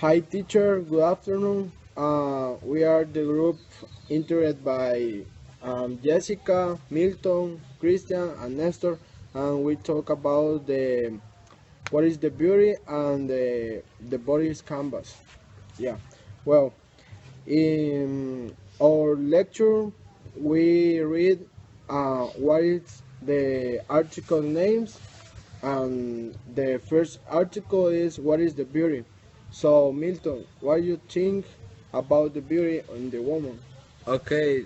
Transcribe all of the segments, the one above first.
Hi teacher, good afternoon. We are the group integrated by Jessica, Milton, Christian, and Nestor, and we talk about the what is the beauty and the body's canvas. Yeah. Well, in our lecture, we read what is the article names, and the first article is what is the beauty. So Milton, what do you think about the beauty in the woman? Okay,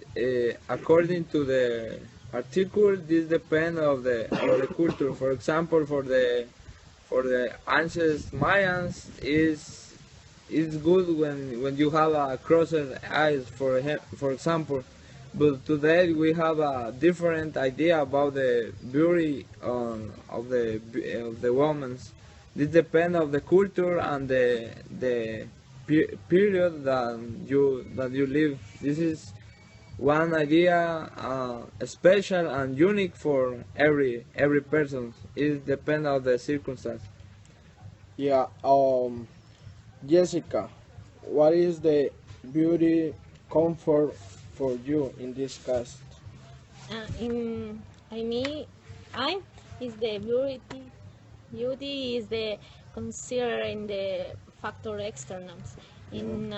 according to the article, this depends of the culture. For example, for the ancient Mayans, is good when you have a crossed eyes for example. But today we have a different idea about the beauty of the women. This depends of the culture and the period that you live. This is one idea special and unique for every person. It depends on the circumstance. Yeah, Jessica, what is the beauty comfort for you in this case? In I mean, I is the beauty. Beauty is the considering the factor externals Yeah. in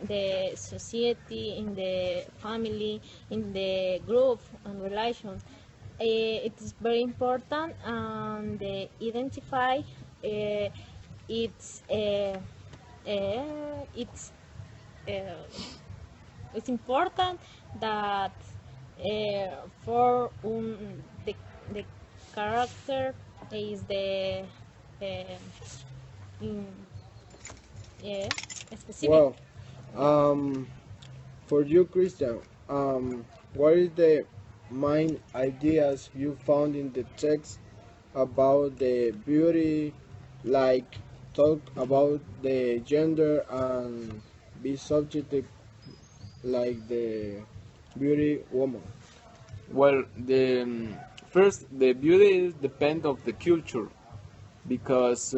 the society, in the family, in the group and relation. It is very important and identify uh, it's it's uh, it's important that for the character is the uh, in, yeah, specific. Well, um, for you, Christian, what is the main ideas you found in the text about the beauty, like talk about the gender and be subjective like the beauty woman. Well, first the beauty depends of the culture because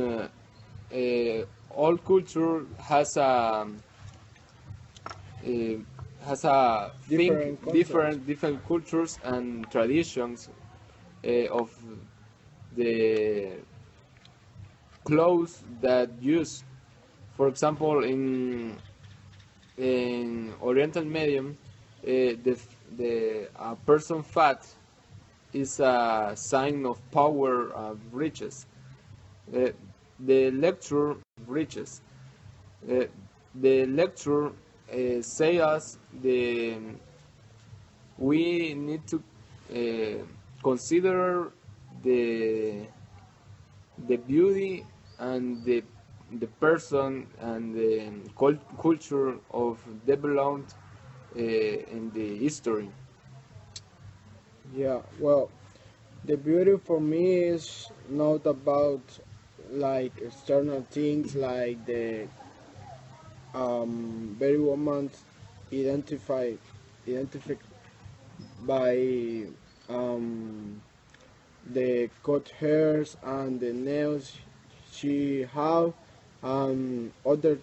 all culture uh, has a think Different concepts. different cultures and traditions of the clothes that use. For example, in Oriental medium, the person fat is a sign of power of riches. Uh, the lecture riches. Uh, the lecture say us we need to consider the the beauty and the person and the culture of developed in the history. Yeah, well, the beauty for me is not about like external things like the very woman identified identified by um, the cut hairs and the nails she have and other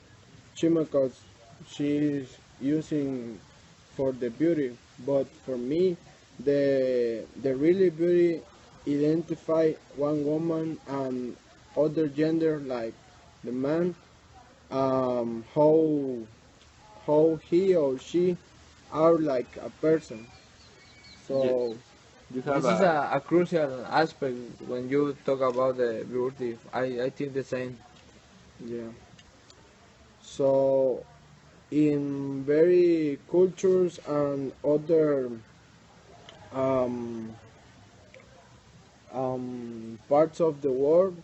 chemicals she's using for the beauty. But for me, the really beauty identify one woman and other gender like the man, how he or she are like a person. You, So you have This is a a crucial aspect when you talk about the beauty. I think the same. yeah. So in very cultures and other um, parts of the world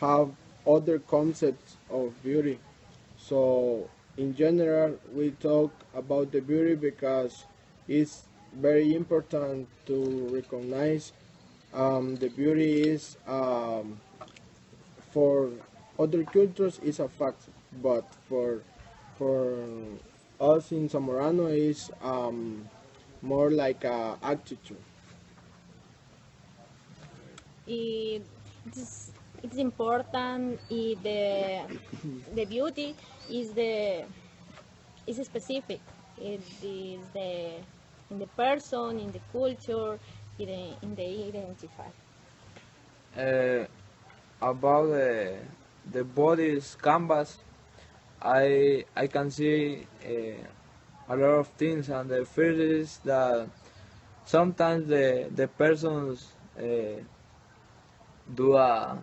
have other concepts of beauty. So in general, we talk about the beauty because it's very important to recognize the beauty is for other cultures is a fact, but for us in Zamorano is more like a attitude. It is it's important if the beauty is the is specific. It is the in the person, in the culture, in the identify. Uh, about the body's canvas, I can see a lot of things, and the first is that sometimes the persons do a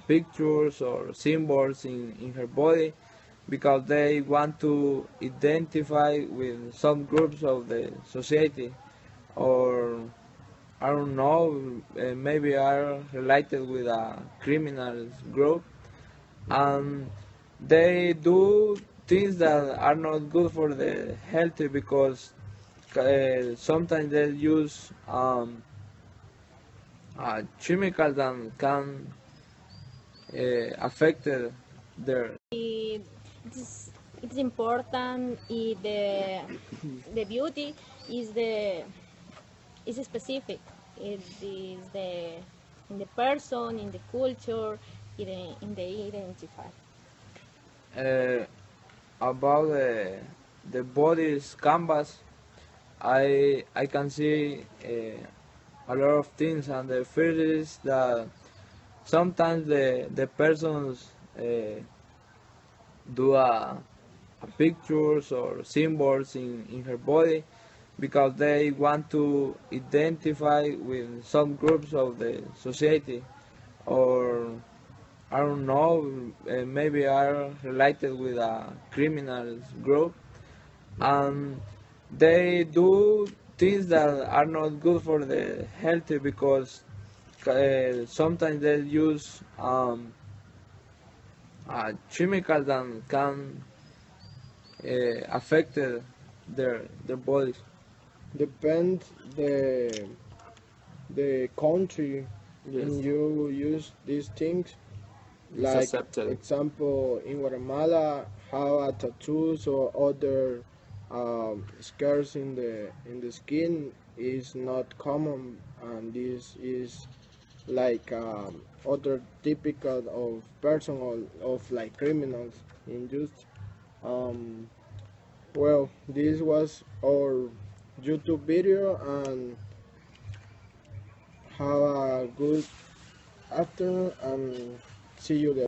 pictures or symbols in her body because they want to identify with some groups of the society, or I don't know, maybe are related with a criminal group, and they do things that are not good for the healthy because sometimes they use chemicals that can affect their. It's important if the beauty is the is specific. It is the in the person, in the culture, in the identify. Uh, about the body's canvas, I can see a lot of things, and the first is that sometimes the persons do a pictures or symbols in her body because they want to identify with some groups of the society, or I don't know, maybe are related with a criminal group, and they do things that are not good for the healthy because sometimes they use chemicals that can affect their bodies. Depends the country Yes. and you use these things. It's Like accepted. example, in Guatemala, how a tattoos or other scars in the skin is not common, and this is like other typical of person of like criminals in just um well, this was our YouTube video, and have a good afternoon and see you there.